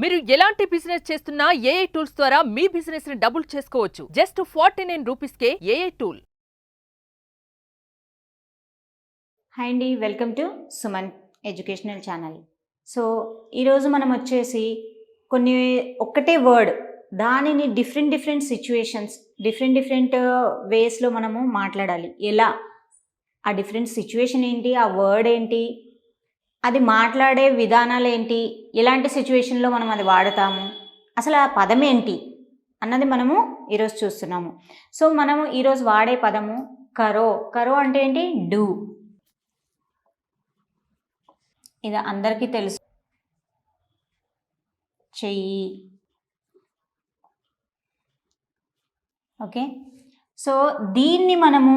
మీరు ఎలాంటి బిజినెస్ చేస్తున్నా ఏఐ టూల్స్ ద్వారా మీ బిజినెస్ ని డబుల్ చేసుకోవచ్చు. జస్ట్ 49 రూపీస్కే ఏఐ టూల్. హాయ్ అండి, welcome to Suman educational channel. So ఈరోజు మనం వచ్చేసి ఒక్కటే వర్డ్ దానిని డిఫరెంట్ సిచ్యువేషన్స్ డిఫరెంట్ వేస్లో మనము మాట్లాడాలి. ఎలా ఆ డిఫరెంట్ సిచ్యువేషన్ ఏంటి, ఆ వర్డ్ ఏంటి, అది మాట్లాడే విధానాలు ఏంటి, ఎలాంటి సిచ్యువేషన్లో మనం అది వాడతాము, అసలు ఆ పదం ఏంటి అన్నది మనము ఈరోజు చూస్తున్నాము. సో మనము ఈరోజు వాడే పదము కరో. కరో అంటే ఏంటి? డూ. ఇది అందరికీ తెలుసు, చెయ్యి. ఓకే, సో దీన్ని మనము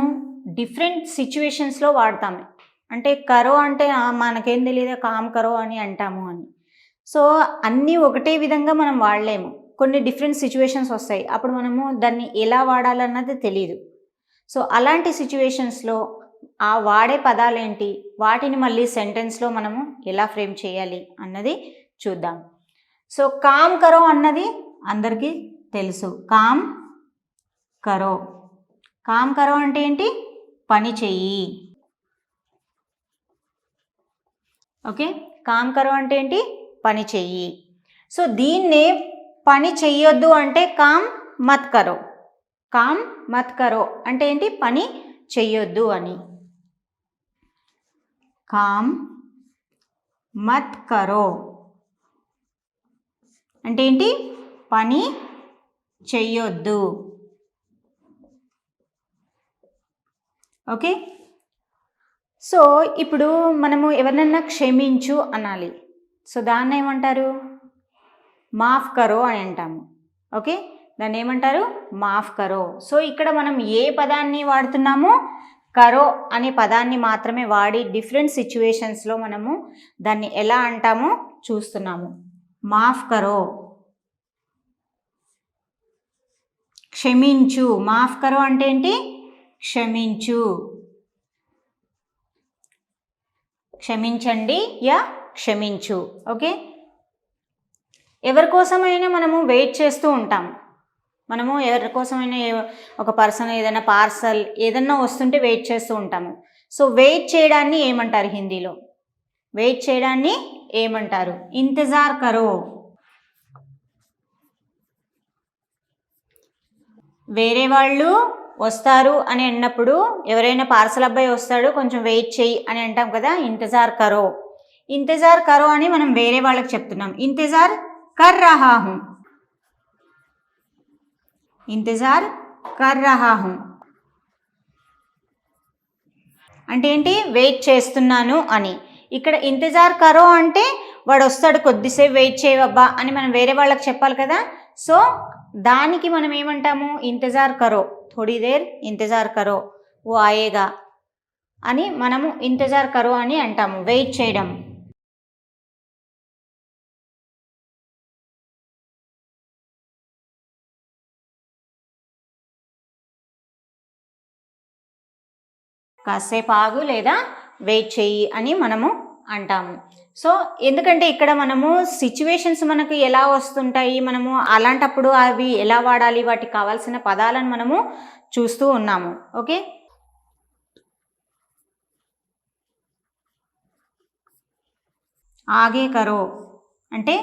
డిఫరెంట్ సిచ్యువేషన్స్లో వాడతాము. అంటే కరో అంటే మనకేం తెలియదు, కామ్ కరో అని అంటాము అని. సో అన్నీ ఒకటే విధంగా మనం వాడలేము, కొన్ని డిఫరెంట్ సిచ్యువేషన్స్ వస్తాయి, అప్పుడు మనము దాన్ని ఎలా వాడాలన్నది తెలియదు. సో అలాంటి సిచ్యువేషన్స్లో ఆ వాడే పదాలేంటి, వాటిని మళ్ళీ సెంటెన్స్లో మనము ఎలా ఫ్రేమ్ చేయాలి అన్నది చూద్దాం. సో కామ్ కరో అన్నది అందరికీ తెలుసు. కామ్ కరో. కామ్ కరో అంటే ఏంటి? పని చెయ్యి. ఓకే, కామ్ కరో అంటే ఏంటి? పని చెయ్యి. సో దీన్నే పని చెయ్యొద్దు అంటే కామ్ మత్ కరో. కామ్ మత్ కరో అంటే ఏంటి? పని చెయ్యొద్దు అని. కామ్ మత్ కరో అంటే ఏంటి? పని చెయ్యొద్దు. ఓకే, సో ఇప్పుడు మనము ఎవరినన్నా క్షమించు అనాలి. సో దాన్ని ఏమంటారు? మాఫ్ కరో అని అంటాము. ఓకే, దాన్ని ఏమంటారు? మాఫ్ కరో. సో ఇక్కడ మనం ఏ పదాన్ని వాడుతున్నాము? కరో అనే పదాన్ని మాత్రమే వాడి డిఫరెంట్ సిచ్యువేషన్స్లో మనము దాన్ని ఎలా అంటామో చూస్తున్నాము. మాఫ్ కరో, క్షమించు. మాఫ్ కరో అంటే ఏంటి? క్షమించు. క్షమించండి యా క్షమించు. ఓకే, ఎవరి కోసమైనా మనము వెయిట్ చేస్తూ ఉంటాం. మనము ఎవరి కోసమైనా ఒక పర్సన్ ఏదైనా పార్సల్ ఏదన్నా వస్తుంటే వెయిట్ చేస్తూ ఉంటాము. సో వెయిట్ చేయడాన్ని ఏమంటారు హిందీలో? వెయిట్ చేయడాన్ని ఏమంటారు? ఇంతజార్ కరో. వేరే వాళ్ళు వస్తారు అని అన్నప్పుడు, ఎవరైనా పార్సల్ అబ్బాయి వస్తాడు కొంచెం వెయిట్ చేయి అని అంటాం కదా, ఇంతజార్ కరో. ఇంతజార్ కరో అని మనం వేరే వాళ్ళకి చెప్తున్నాం. ఇంతజార్ కర్ రహా హూ. ఇంతజార్ కర్ రహా హూ అంటే ఏంటి? వెయిట్ చేస్తున్నాను అని. ఇక్కడ ఇంతజార్ కరో అంటే వాడు వస్తాడు, కొద్దిసేపు వెయిట్ చేయవబ్బా అని మనం వేరే వాళ్ళకి చెప్పాలి కదా. సో దానికి మనం ఏమంటాము? ఇంతజార్ కరో, థోడీ దేర్ ఇంతజార్ కరో, ఓ ఆయేగా అని మనము ఇంతజార్ కరో అని అంటాము, వెయిట్ చేయడం. కాసేపు ఆగు లేదా వెయిట్ చెయ్యి అని మనము అంటాము. సో ఎందుకంటే ఇక్కడ మనము సిచ్యువేషన్స్ మనకు ఎలా వస్తుంటాయి, మనము అలాంటప్పుడు అవి ఎలా వాడాలి, వాటికి కావాల్సిన పదాలను మనము చూస్తూ ఉన్నాము. ఓకే, ఆగే కరో అంటే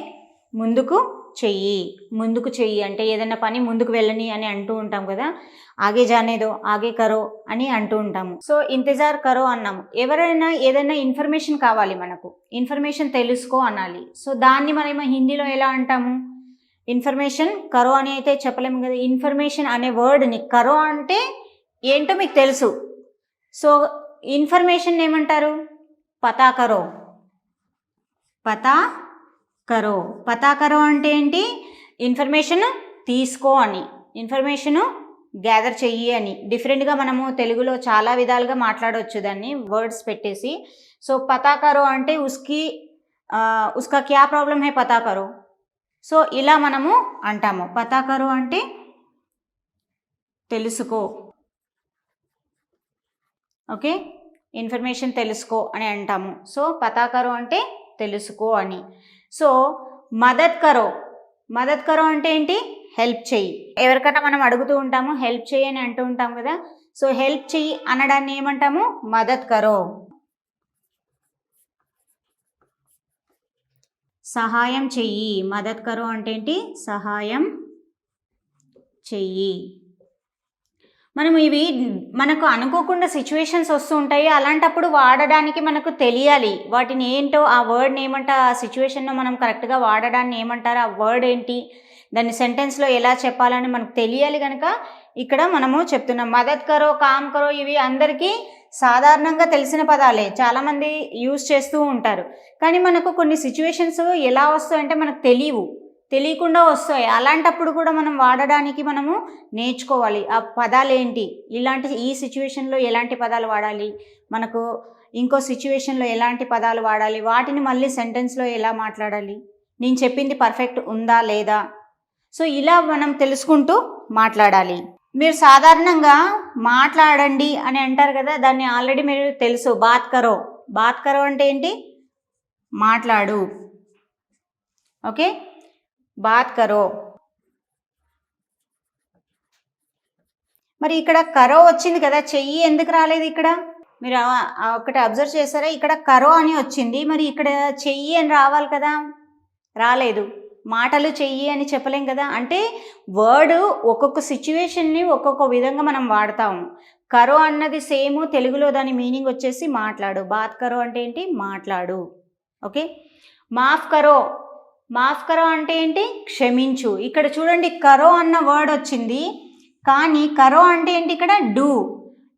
ముందుకు చెయ్యి. ముందుకు చెయ్యి అంటే ఏదైనా పని ముందుకు వెళ్ళని అని అంటూ ఉంటాం కదా, ఆగే జానేదో, ఆగే కరో అని అంటూ ఉంటాము. సో ఇంతజార్ కరో అన్నాము. ఎవరైనా ఏదైనా ఇన్ఫర్మేషన్ కావాలి, మనకు ఇన్ఫర్మేషన్ తెలుసుకో అనాలి. సో దాన్ని మనం హిందీలో ఎలా అంటాము? ఇన్ఫర్మేషన్ కరో అని అయితే చెప్పలేము కదా. ఇన్ఫర్మేషన్ అనే వర్డ్ని కరో అంటే ఏంటో మీకు తెలుసు. సో ఇన్ఫర్మేషన్ ఏమంటారు? పతా కరో. పతా కరో. పతా కరో అంటే ఏంటి? ఇన్ఫర్మేషన్ తీసుకో అని, ఇన్ఫర్మేషను గ్యాదర్ చెయ్యి అని. డిఫరెంట్గా మనము తెలుగులో చాలా విధాలుగా మాట్లాడవచ్చు దాన్ని, వర్డ్స్ పెట్టేసి. సో పతా కరో అంటే ఉస్కా క్యా ప్రాబ్లం హై పతా కరో. సో ఇలా మనము అంటాము. పతా కరో అంటే తెలుసుకో. ఓకే, ఇన్ఫర్మేషన్ తెలుసుకో అని అంటాము. సో పతా కరో అంటే తెలుసుకో అని. సో మదద్ కరో. మదద్ కరో అంటే ఏంటి? హెల్ప్ చెయ్యి. ఎవరికైనా మనం అడుగుతూ ఉంటాము, హెల్ప్ చెయ్యి అని అంటూ ఉంటాం కదా. సో హెల్ప్ చెయ్యి అనడాన్ని ఏమంటాము? మదద్ కరో. సహాయం చెయ్యి. మదద్ కరో అంటే ఏంటి? సహాయం చెయ్యి. మనం ఇవి మనకు అనుకోకుండా సిచ్యువేషన్స్ వస్తూ ఉంటాయి. అలాంటప్పుడు వాడడానికి మనకు తెలియాలి. వాటిని ఏంటో, ఆ వర్డ్ని ఏమంటారు, ఆ సిచ్యువేషన్లో మనం కరెక్ట్గా వాడడాన్ని ఏమంటారు, ఆ వర్డ్ ఏంటి, దాన్ని సెంటెన్స్లో ఎలా చెప్పాలని మనకు తెలియాలి. కనుక ఇక్కడ మనము చెప్తున్నాం. మదద్ కరో, కామ్ కరో ఇవి అందరికీ సాధారణంగా తెలిసిన పదాలే, చాలామంది యూజ్ చేస్తూ ఉంటారు. కానీ మనకు కొన్ని సిచ్యువేషన్స్ ఎలా వస్తాయంటే మనకు తెలియకుండా వస్తాయి. అలాంటప్పుడు కూడా మనం వాడడానికి మనము నేర్చుకోవాలి. ఆ పదాలు ఏంటి, ఈ సిచ్యువేషన్లో ఎలాంటి పదాలు వాడాలి, మనకు ఇంకో సిచ్యువేషన్లో ఎలాంటి పదాలు వాడాలి, వాటిని మళ్ళీ సెంటెన్స్లో ఎలా మాట్లాడాలి, నేను చెప్పింది పర్ఫెక్ట్ ఉందా లేదా. సో ఇలా మనం తెలుసుకుంటూ మాట్లాడాలి. మీరు సాధారణంగా మాట్లాడండి అని అంటారు కదా, దాన్ని ఆల్రెడీ మీరు తెలుసు. బాత్ కరో. బాత్ కరో అంటే ఏంటి? మాట్లాడు. ఓకే, బాత్ కరో. మరి ఇక్కడ కరో వచ్చింది కదా, చెయ్యి ఎందుకు రాలేదు ఇక్కడ? మీరు ఒకటి అబ్జర్వ్ చేస్తారా? ఇక్కడ కరో అని వచ్చింది, మరి ఇక్కడ చెయ్యి అని రావాలి కదా, రాలేదు. మాటలు చెయ్యి అని చెప్పలేం కదా. అంటే వర్డ్ ఒక్కొక్క సిచ్యువేషన్ని ఒక్కొక్క విధంగా మనం వాడతాము. కరో అన్నది సేమ్, తెలుగులో దాని మీనింగ్ వచ్చేసి మాట్లాడు. బాత్ కరో అంటే ఏంటి? మాట్లాడు. ఓకే, మాఫ్ కరో. మాఫ్ కరో అంటే ఏంటి? క్షమించు. ఇక్కడ చూడండి, కరో అన్న వర్డ్ వచ్చింది, కానీ కరో అంటే ఏంటి ఇక్కడ? డూ.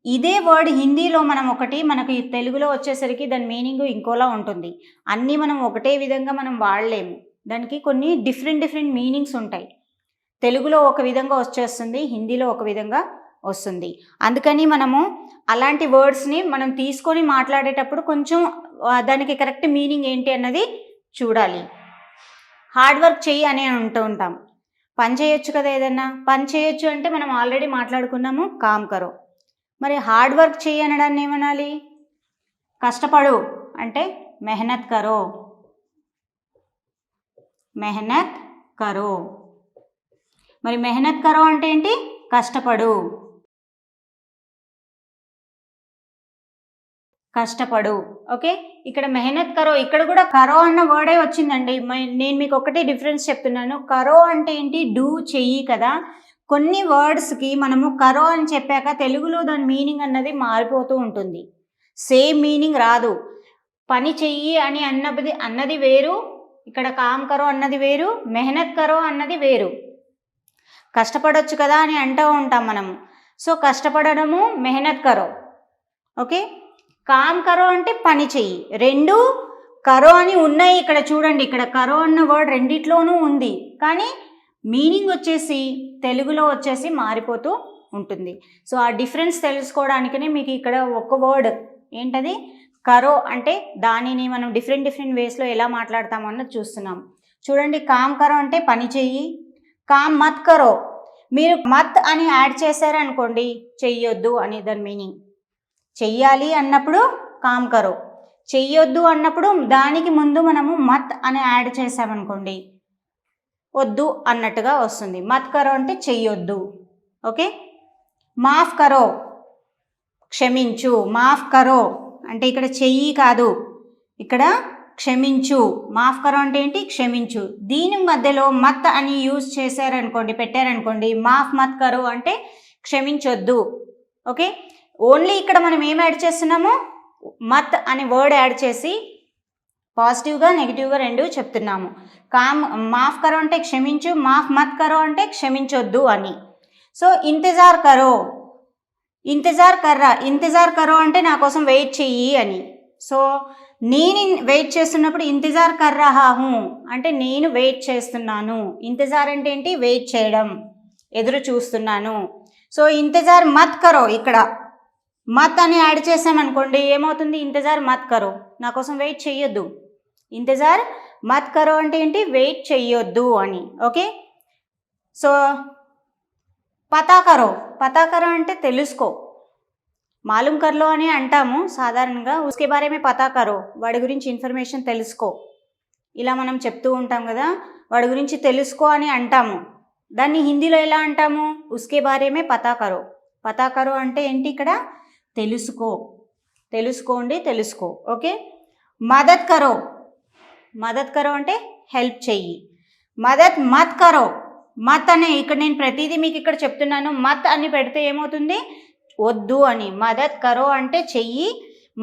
ఇదే వర్డ్ హిందీలో మనకు తెలుగులో వచ్చేసరికి దాని మీనింగ్ ఇంకోలా ఉంటుంది. అన్నీ మనం ఒకటే విధంగా మనం వాడలేము, దానికి కొన్ని డిఫరెంట్ మీనింగ్స్ ఉంటాయి. తెలుగులో ఒక విధంగా వచ్చేస్తుంది, హిందీలో ఒక విధంగా వస్తుంది. అందుకని మనము అలాంటి వర్డ్స్ని మనం తీసుకొని మాట్లాడేటప్పుడు కొంచెం దానికి కరెక్ట్ మీనింగ్ ఏంటి అన్నది చూడాలి. హార్డ్ వర్క్ చెయ్యి అని అంటూ ఉంటాం. పని చేయొచ్చు కదా, ఏదన్నా పని చేయొచ్చు అంటే మనం ఆల్రెడీ మాట్లాడుకున్నాము, కామ్ కరో. మరి హార్డ్ వర్క్ చెయ్యి అనడాన్ని ఏమనాలి? కష్టపడు అంటే మెహనత్ కరో. మెహనత్ కరో. మరి మెహనత్ కరో అంటే ఏంటి? కష్టపడు. ఓకే, ఇక్కడ మెహనత్ కరో, ఇక్కడ కూడా కరో అన్న వర్డే వచ్చిందండి. నేను మీకు ఒకటి డిఫరెన్స్ చెప్తున్నాను. కరో అంటే ఏంటి? డూ, చెయ్యి కదా. కొన్ని వర్డ్స్కి మనము కరో అని చెప్పాక తెలుగులో దాని మీనింగ్ అన్నది మారిపోతూ ఉంటుంది, సేమ్ మీనింగ్ రాదు. పని చెయ్యి అని అన్నది వేరు, ఇక్కడ కామ్ కరో అన్నది వేరు, మెహనత్ కరో అన్నది వేరు. కష్టపడొచ్చు కదా అని అంటూ ఉంటాం మనము. సో కష్టపడడము మెహనత్ కరో. ఓకే, కామ్ కరో అంటే పని చెయ్యి. రెండు కరో అని ఉన్నాయి ఇక్కడ చూడండి. ఇక్కడ కరో అన్న వర్డ్ రెండిట్లోనూ ఉంది, కానీ మీనింగ్ వచ్చేసి తెలుగులో వచ్చేసి మారిపోతూ ఉంటుంది. సో ఆ డిఫరెన్స్ తెలుసుకోవడానికనే మీకు ఇక్కడ ఒక వర్డ్ ఏంటది? కరో అంటే దానిని మనం డిఫరెంట్ వేస్లో ఎలా మాట్లాడతామో అన్నది చూస్తున్నాం. చూడండి, కామ్ కరో అంటే పని చెయ్యి. కామ్ మత్ కరో, మీరు మత్ అని యాడ్ చేశారనుకోండి, చెయ్యొద్దు అని దాని మీనింగ్. చెయ్యాలి అన్నప్పుడు కామ్ కరో, చెయ్యొద్దు అన్నప్పుడు దానికి ముందు మనము మత్ అని యాడ్ చేసామనుకోండి, వద్దు అన్నట్టుగా వస్తుంది. మత్ కరో అంటే చెయ్యొద్దు. ఓకే, మాఫ్ కరో క్షమించు. మాఫ్ కరో అంటే ఇక్కడ చెయ్యి కాదు, ఇక్కడ క్షమించు. మాఫ్ కరో అంటే ఏంటి? క్షమించు. దీని మధ్యలో మత్ అని యూజ్ పెట్టారనుకోండి, మాఫ్ మత్ కరో అంటే క్షమించొద్దు. ఓకే, ఓన్లీ ఇక్కడ మనం ఏం యాడ్ చేస్తున్నాము? మత్ అనే వర్డ్ యాడ్ చేసి పాజిటివ్గా నెగిటివ్గా రెండు చెప్తున్నాము. మాఫ్ కరో అంటే క్షమించు, మాఫ్ మత్ కరో అంటే క్షమించొద్దు అని. సో ఇంతజార్ కరో, ఇంతజార్ కర్రా. ఇంతజార్ కరో అంటే నా కోసం వెయిట్ చెయ్యి అని. సో నేను వెయిట్ చేస్తున్నప్పుడు ఇంతజార్ కర్ రహా హూ అంటే నేను వెయిట్ చేస్తున్నాను. ఇంతజార్ అంటే ఏంటి? వెయిట్ చేయడం, ఎదురు చూస్తున్నాను. సో ఇంతజార్ మత్ కరో, ఇక్కడ మత్ అని యాడ్ చేసామనుకోండి ఏమవుతుంది? ఇంతజార్ మత్ కరో, నా కోసం వెయిట్ చెయ్యొద్దు. ఇంతజార్ మత్ కరో అంటే ఏంటి? వెయిట్ చెయ్యొద్దు అని. ఓకే, సో పతా కరో. పతా కరో అంటే తెలుసుకో, మాలూమ్ కర్లో అని అంటాము సాధారణంగా. ఉస్కే బారే మే పతా కరో, వాడి గురించి ఇన్ఫర్మేషన్ తెలుసుకో. ఇలా మనం చెప్తూ ఉంటాం కదా, వాడి గురించి తెలుసుకో అని అంటాము. దాన్ని హిందీలో ఎలా అంటాము? ఉస్కే బారేమే పతా కరో. పతా కరో అంటే ఏంటి? ఇక్కడ తెలుసుకో, తెలుసుకోండి, తెలుసుకో. ఓకే. మదద్ కరో, మదద్ కరో అంటే హెల్ప్ చెయ్యి. మదద్ మత్ కరో, మత్ అనే ఇక్కడ నేను ప్రతిదీ మీకు ఇక్కడ చెప్తున్నాను. మత్ అని పెడితే ఏమవుతుంది? వద్దు అని. మదద్ కరో అంటే చెయ్యి,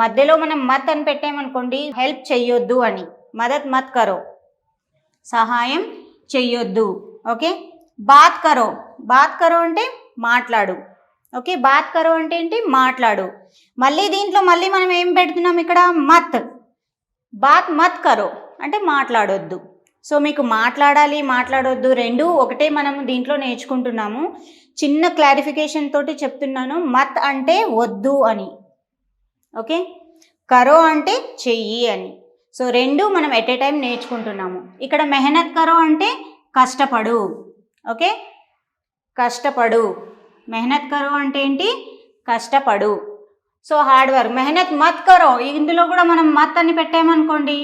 మధ్యలో మనం మత్ అని పెట్టామనుకోండి హెల్ప్ చెయ్యొద్దు అని. మదద్ మత్ కరో, సహాయం చెయ్యొద్దు. ఓకే. బాత్ కరో, బాత్ కరో అంటే మాట్లాడు. ఓకే. బాత్ కరో అంటే ఏంటి? మాట్లాడు. మళ్ళీ దీంట్లో మళ్ళీ మనం ఏం పెడుతున్నాం ఇక్కడ? మత్. బాత్ మత్ కరో అంటే మాట్లాడొద్దు. సో మీకు మాట్లాడాలి, మాట్లాడొద్దు రెండు ఒకటే మనం దీంట్లో నేర్చుకుంటున్నాము. చిన్న క్లారిఫికేషన్ తోటి చెప్తున్నాను. మత్ అంటే వద్దు అని. ఓకే. కరో అంటే చెయ్యి అని. సో రెండు మనం ఎట్ ఏ టైం నేర్చుకుంటున్నాము. ఇక్కడ మెహనత్ కరో అంటే కష్టపడు. ఓకే. కష్టపడు. మెహనత్ కరో అంటే ఏంటి? కష్టపడు. So hard work. మెహనత్ మత్ కరో, ఇందులో కూడా మనం మత్ అని పెట్టామనుకోండి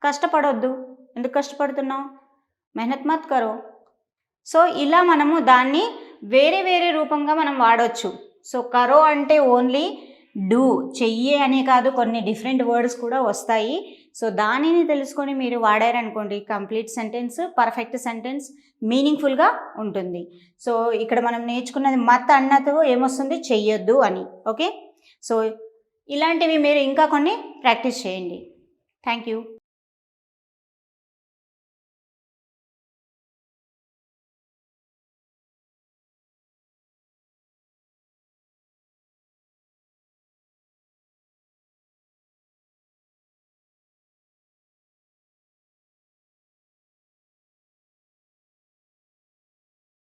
కష్టపడొద్దు. ఎందుకు కష్టపడుతున్నావు? మెహనత్ మత్ కరో. సో ఇలా మనము దాన్ని వేరే వేరే రూపంగా మనం వాడవచ్చు. సో కరో అంటే ఓన్లీ డూ, చెయ్యి అని కాదు, కొన్ని డిఫరెంట్ వర్డ్స్ కూడా వస్తాయి. సో దానిని తెలుసుకొని మీరు వాడారనుకోండి కంప్లీట్ సెంటెన్స్, పర్ఫెక్ట్ సెంటెన్స్, మీనింగ్ఫుల్గా ఉంటుంది. సో ఇక్కడ మనం నేర్చుకున్నది మత్ అన్నతో ఏమొస్తుంది? చెయ్యొద్దు అని. ఓకే. సో ఇలాంటివి మీరు ఇంకా కొన్ని ప్రాక్టీస్ చేయండి. Thank you.